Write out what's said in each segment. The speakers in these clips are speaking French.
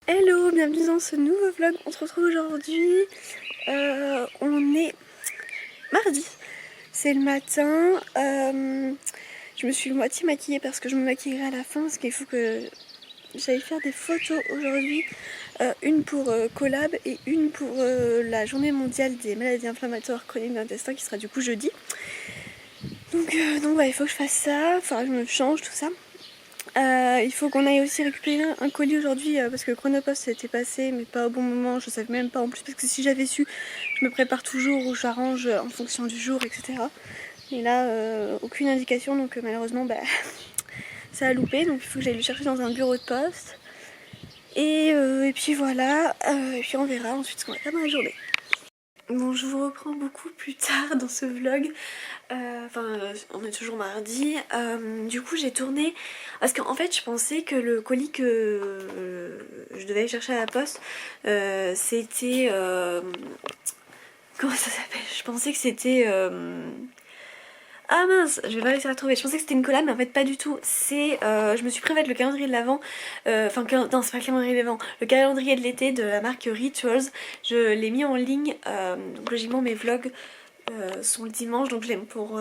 Hello, bienvenue dans ce nouveau vlog. On se retrouve aujourd'hui. On est mardi. C'est le matin. Je me suis moitié maquillée parce que je me maquillerai à la fin parce qu'il faut que j'aille faire des photos aujourd'hui. Une pour Collab et une pour la journée mondiale des maladies inflammatoires chroniques de l'intestin qui sera du coup jeudi. Donc ouais, il faut que je fasse ça. Enfin, je me change, tout ça. Il faut qu'on aille aussi récupérer un colis aujourd'hui parce que Chronopost était passé mais pas au bon moment, je savais même pas en plus parce que si j'avais su je me prépare toujours ou j'arrange en fonction du jour etc. Et là aucune indication donc malheureusement ça a loupé donc il faut que j'aille le chercher dans un bureau de poste et puis voilà et puis on verra ensuite ce qu'on va faire dans la journée. Bon, je vous reprends beaucoup plus tard dans ce vlog. On est toujours mardi. Du coup, j'ai tourné parce qu'en fait, je pensais que le colis que je devais aller chercher à la poste, c'était comment ça s'appelle? Je pensais que c'était ah mince, je vais pas réussir à trouver. Je pensais que c'était une collab, mais en fait pas du tout. C'est, je me suis pris en fait le calendrier de l'Avent. Non, c'est pas le calendrier de l'Avent. Le calendrier de l'été de la marque Rituals. Je l'ai mis en ligne. Donc logiquement mes vlogs sont le dimanche, donc je l'ai pour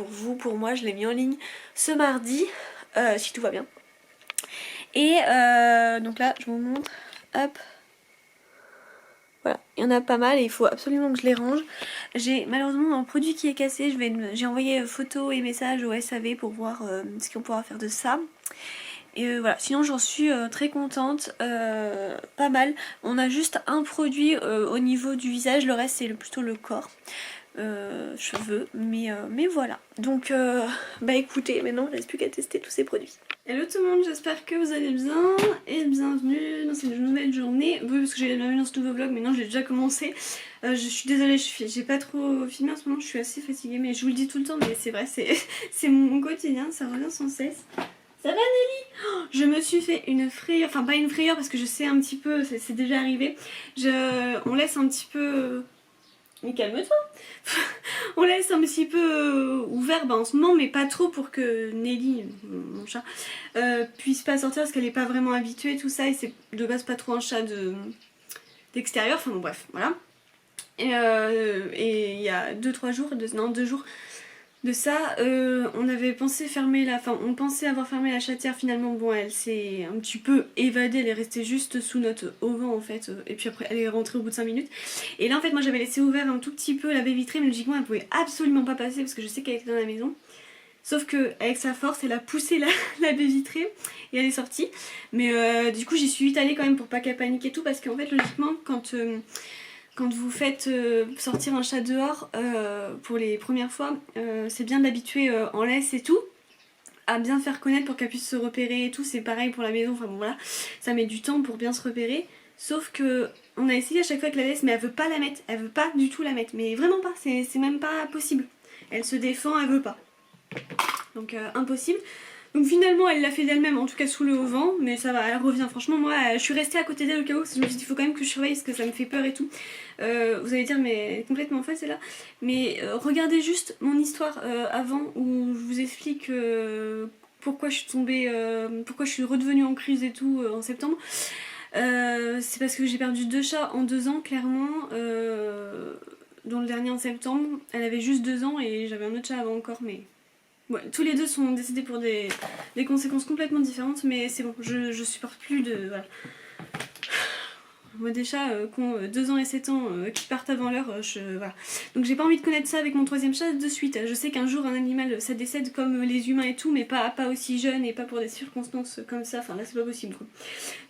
vous, pour moi, je l'ai mis en ligne ce mardi, si tout va bien. Et donc là, je vous montre. Hop. Voilà, il y en a pas mal et il faut absolument que je les range. J'ai malheureusement un produit qui est cassé, j'ai envoyé photos et messages au SAV pour voir ce qu'on pourra faire de ça. Et voilà, sinon j'en suis très contente, pas mal. On a juste un produit au niveau du visage, le reste c'est plutôt le corps. Cheveux, mais voilà. Donc écoutez, maintenant il ne reste plus qu'à tester tous ces produits. Hello tout le monde, j'espère que vous allez bien et bienvenue dans cette nouvelle journée. Oui, parce que j'ai bienvenue dans ce nouveau vlog, mais non, j'ai déjà commencé. Je suis désolée, j'ai pas trop filmé en ce moment, je suis assez fatiguée, mais je vous le dis tout le temps, mais c'est vrai, c'est mon quotidien, ça revient sans cesse. Ça va Nelly? Oh, je me suis fait une frayeur, enfin pas une frayeur parce que je sais un petit peu, c'est déjà arrivé. On laisse un petit peu... Mais calme-toi. On laisse un petit peu ouvert en ce moment, mais pas trop pour que Nelly, mon chat, puisse pas sortir parce qu'elle est pas vraiment habituée, tout ça, et c'est de base pas trop un chat d'extérieur, enfin bon bref, voilà. Et il y a 2 jours de ça, on avait pensé fermer on pensait avoir fermé la chatière, finalement bon elle s'est un petit peu évadée, elle est restée juste sous notre auvent en fait, et puis après elle est rentrée au bout de 5 minutes. Et là en fait moi j'avais laissé ouvert un tout petit peu la baie vitrée, mais logiquement elle pouvait absolument pas passer parce que je sais qu'elle était dans la maison. Sauf que avec sa force elle a poussé la baie vitrée et elle est sortie. Mais du coup j'y suis vite allée quand même pour pas qu'elle panique et tout, parce qu'en fait logiquement quand vous faites sortir un chat dehors pour les premières fois, c'est bien de l'habituer en laisse et tout, à bien faire connaître pour qu'elle puisse se repérer et tout. C'est pareil pour la maison, enfin bon voilà, ça met du temps pour bien se repérer. Sauf que on a essayé à chaque fois que la laisse, mais elle veut pas la mettre, elle veut pas du tout la mettre, mais vraiment pas, c'est même pas possible. Elle se défend, elle veut pas. Donc impossible. Donc finalement elle l'a fait d'elle-même, en tout cas sous le auvent, mais ça va, elle revient. Franchement moi je suis restée à côté d'elle au cas où, parce que je me suis dit il faut quand même que je surveille parce que ça me fait peur et tout. Vous allez dire mais elle est complètement folle celle-là. Mais regardez juste mon histoire avant où je vous explique pourquoi je suis tombée, pourquoi je suis redevenue en crise et tout en septembre. C'est parce que j'ai perdu 2 chats en 2 ans clairement. Dont le dernier en septembre, elle avait juste 2 ans et j'avais un autre chat avant encore, mais... Ouais, tous les deux sont décédés pour des conséquences complètement différentes, mais c'est bon, je supporte plus de... Voilà. Moi des chats qui ont 2 ans et 7 ans qui partent avant l'heure, voilà. Donc j'ai pas envie de connaître ça avec mon 3e chat de suite. Je sais qu'un jour un animal ça décède comme les humains et tout, mais pas aussi jeune et pas pour des circonstances comme ça, enfin là c'est pas possible quoi.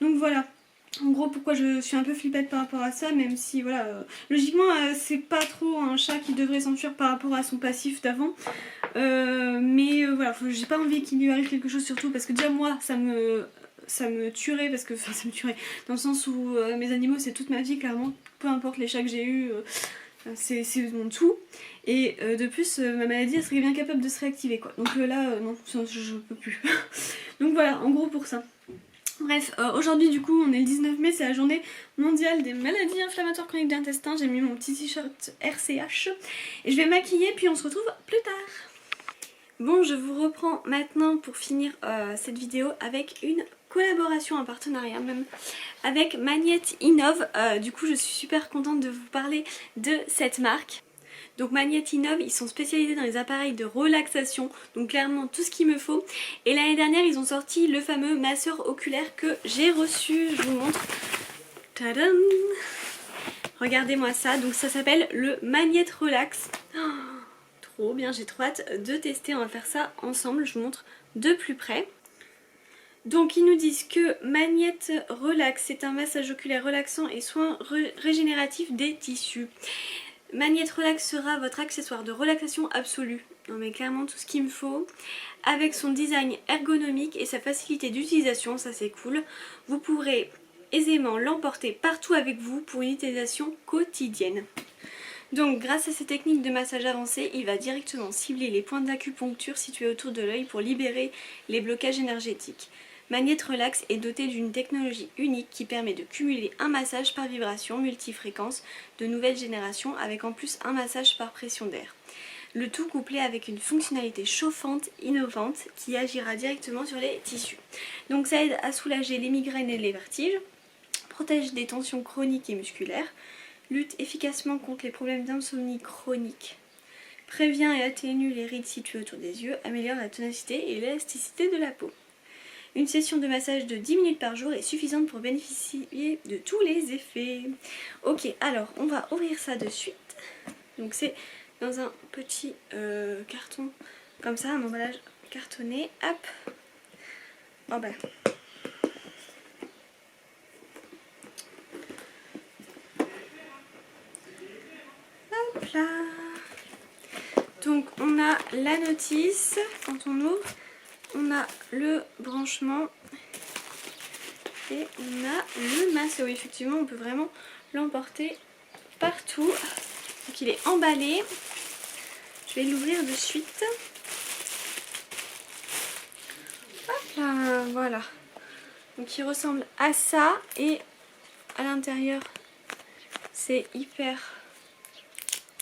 Donc voilà. En gros pourquoi je suis un peu flippette par rapport à ça, même si voilà, logiquement c'est pas trop un chat qui devrait s'enfuir par rapport à son passif d'avant. Mais voilà, j'ai pas envie qu'il lui arrive quelque chose, surtout parce que déjà moi ça me tuerait, parce que ça me tuerait dans le sens où mes animaux c'est toute ma vie clairement, peu importe les chats que j'ai eu, c'est mon tout. Et de plus ma maladie elle serait bien capable de se réactiver quoi. Donc là non, je peux plus. Donc voilà, en gros pour ça. Bref, aujourd'hui du coup on est le 19 mai, c'est la journée mondiale des maladies inflammatoires chroniques de l'intestin. J'ai mis mon petit t-shirt RCH et je vais me maquiller puis on se retrouve plus tard. Bon, je vous reprends maintenant pour finir cette vidéo avec une collaboration, un partenariat même avec Magnette Innov. Du coup je suis super contente de vous parler de cette marque. Donc Magnette Innov, ils sont spécialisés dans les appareils de relaxation, donc clairement tout ce qu'il me faut. Et l'année dernière ils ont sorti le fameux masseur oculaire que j'ai reçu, je vous montre. Tadam! Regardez-moi ça, donc ça s'appelle le Magnette Relax. Oh, trop bien, j'ai trop hâte de tester, on va faire ça ensemble, je vous montre de plus près. Donc ils nous disent que Magnette Relax, c'est un massage oculaire relaxant et soin régénératif des tissus. Magnette Relax sera votre accessoire de relaxation absolue. Non mais clairement tout ce qu'il me faut. Avec son design ergonomique et sa facilité d'utilisation, ça c'est cool. Vous pourrez aisément l'emporter partout avec vous pour une utilisation quotidienne. Donc grâce à ces techniques de massage avancées, il va directement cibler les points d'acupuncture situés autour de l'œil pour libérer les blocages énergétiques. Magnette Relax est doté d'une technologie unique qui permet de cumuler un massage par vibration multifréquence de nouvelle génération avec en plus un massage par pression d'air. Le tout couplé avec une fonctionnalité chauffante innovante qui agira directement sur les tissus. Donc ça aide à soulager les migraines et les vertiges, protège des tensions chroniques et musculaires, lutte efficacement contre les problèmes d'insomnie chronique, prévient et atténue les rides situées autour des yeux, améliore la tonicité et l'élasticité de la peau. Une session de massage de 10 minutes par jour est suffisante pour bénéficier de tous les effets. Ok, alors on va ouvrir ça de suite. Donc c'est dans un petit carton comme ça, un emballage cartonné. Hop. Oh ben. Hop là. Donc on a la notice quand on ouvre. On a le branchement et on a le masque. Oui, effectivement, on peut vraiment l'emporter partout. Donc il est emballé. Je vais l'ouvrir de suite. Hop là, voilà. Donc il ressemble à ça et à l'intérieur, c'est hyper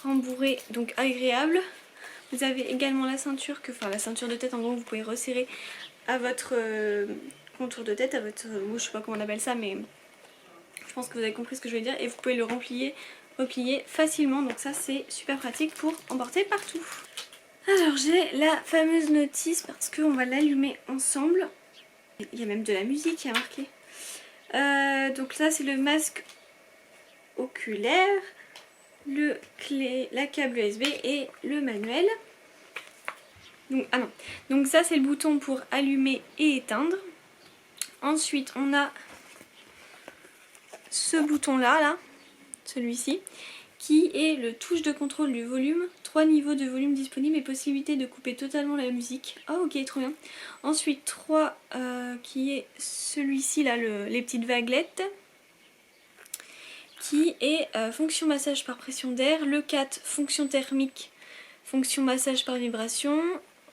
rembourré, donc agréable. Vous avez également la ceinture, la ceinture de tête en gros, vous pouvez resserrer à votre contour de tête, à votre, je sais pas comment on appelle ça, mais je pense que vous avez compris ce que je veux dire. Et vous pouvez le replier facilement, donc ça c'est super pratique pour emporter partout. Alors j'ai la fameuse notice parce qu'on va l'allumer ensemble. Il y a même de la musique qui a marqué. Donc là c'est le masque oculaire, la câble USB et le manuel. Donc, donc ça c'est le bouton pour allumer et éteindre. Ensuite on a ce bouton là, celui-ci, qui est le touche de contrôle du volume. 3 niveaux de volume disponibles et possibilité de couper totalement la musique. Oh ok, trop bien. Ensuite 3 qui est celui-ci là, les petites vaguelettes, qui est fonction massage par pression d'air. Le 4 fonction thermique, fonction massage par vibration.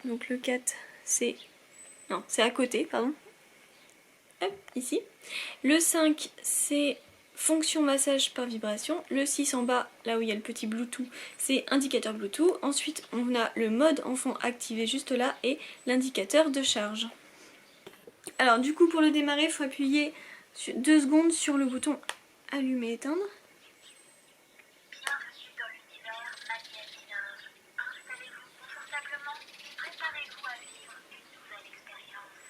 Donc le 4 c'est... non, c'est à côté, pardon. Hop, ici. Le 5 c'est fonction massage par vibration. Le 6 en bas, là où il y a le petit Bluetooth, c'est indicateur Bluetooth. Ensuite on a le mode enfant activé juste là et l'indicateur de charge. Alors du coup pour le démarrer, il faut appuyer 2 secondes sur le bouton allumer éteindre. Bienvenue dans l'univers Magnette Innov. Installez-vous confortablement et préparez-vous à vivre une nouvelle expérience.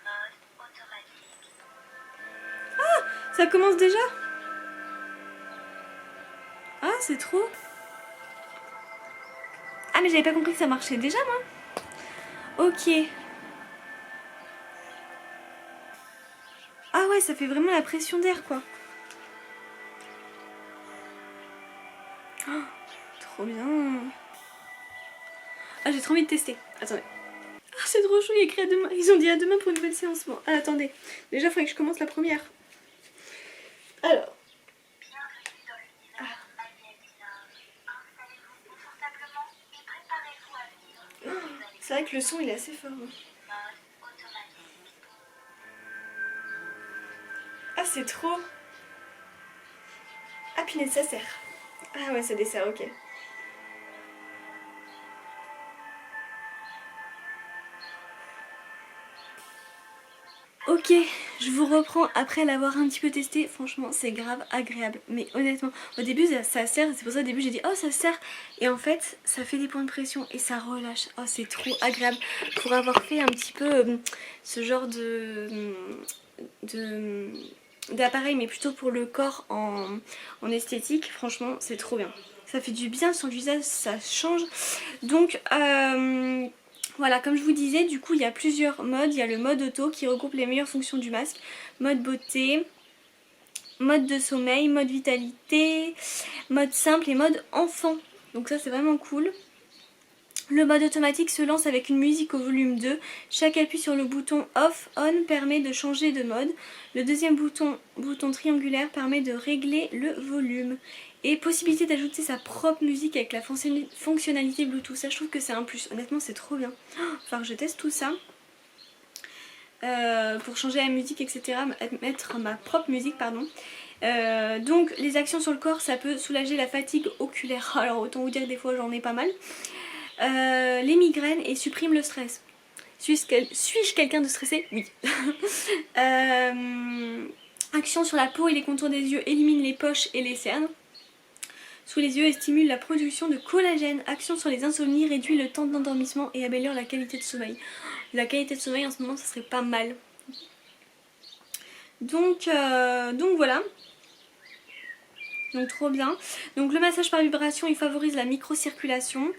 Mode automatique. Ça commence déjà? Ah c'est trop. Ah mais j'avais pas compris que ça marchait déjà moi. Ok. Ah ouais, ça fait vraiment la pression d'air quoi. Oh, trop bien. Ah j'ai trop envie de tester. Attendez. Ah c'est trop chou, il y a écrit à demain. Ils ont dit à demain pour une nouvelle séance. Bon, attendez. Déjà il faudrait que je commence la première. Alors. Bienvenue dans l'univers Magnette Innov. Installez-vous confortablement et préparez-vous à vivre une nouvelle expérience. C'est vrai que le son il est assez fort. Mode automatique. Ah c'est trop. Ah punaise ça sert. Ah ouais ça dessert, ok. Ok, Ok, je vous reprends après l'avoir un petit peu testé. Franchement, c'est grave agréable. Mais honnêtement, au début ça serre. C'est pour ça au début j'ai dit oh ça serre. Et en fait, ça fait des points de pression et ça relâche. Oh, c'est trop agréable pour avoir fait un petit peu ce genre d'appareil, mais plutôt pour le corps en esthétique. Franchement, c'est trop bien. Ça fait du bien sur le visage, ça change. Donc voilà, comme je vous disais, du coup il y a plusieurs modes. Il y a le mode auto qui regroupe les meilleures fonctions du masque, mode beauté, mode de sommeil, mode vitalité, mode simple et mode enfant. Donc ça c'est vraiment cool. Le mode automatique se lance avec une musique au volume 2. Chaque appui sur le bouton off, on permet de changer de mode. Le deuxième bouton triangulaire permet de régler le volume. Et possibilité d'ajouter sa propre musique avec la fonctionnalité Bluetooth. Ça je trouve que c'est un plus. Honnêtement c'est trop bien. Enfin je teste tout ça. Pour changer la musique etc. Mettre ma propre musique pardon. Donc les actions sur le corps ça peut soulager la fatigue oculaire. Alors autant vous dire que des fois j'en ai pas mal. Les migraines et supprime le stress. Suis-je quelqu'un de stressé? Oui. Action sur la peau et les contours des yeux, élimine les poches et les cernes sous les yeux et stimule la production de collagène. Action sur les insomnies, réduit le temps d'endormissement et améliore la qualité de sommeil. La qualité de sommeil en ce moment ça serait pas mal. Donc voilà. Donc trop bien. Donc le massage par vibration il favorise la microcirculation.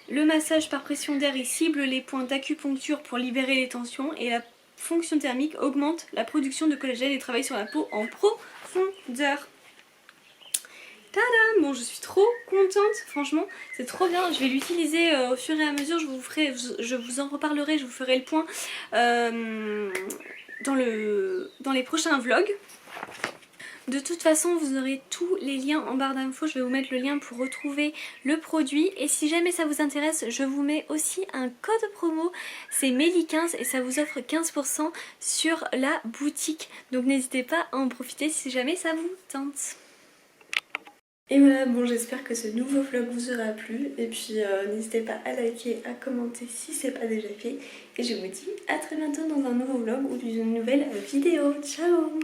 Le massage par pression d'air il cible les points d'acupuncture pour libérer les tensions. Et la fonction thermique augmente la production de collagène et travaille sur la peau en profondeur. Tadam! Bon je suis trop contente, franchement c'est trop bien. Je vais l'utiliser au fur et à mesure, je vous en reparlerai, je vous ferai le point dans les prochains vlogs. De toute façon vous aurez tous les liens en barre d'infos, je vais vous mettre le lien pour retrouver le produit et si jamais ça vous intéresse je vous mets aussi un code promo, c'est Mélie15 et ça vous offre 15% sur la boutique, donc n'hésitez pas à en profiter si jamais ça vous tente. Et voilà, bon j'espère que ce nouveau vlog vous aura plu et puis n'hésitez pas à liker, à commenter si c'est pas déjà fait et je vous dis à très bientôt dans un nouveau vlog ou dans une nouvelle vidéo. Ciao!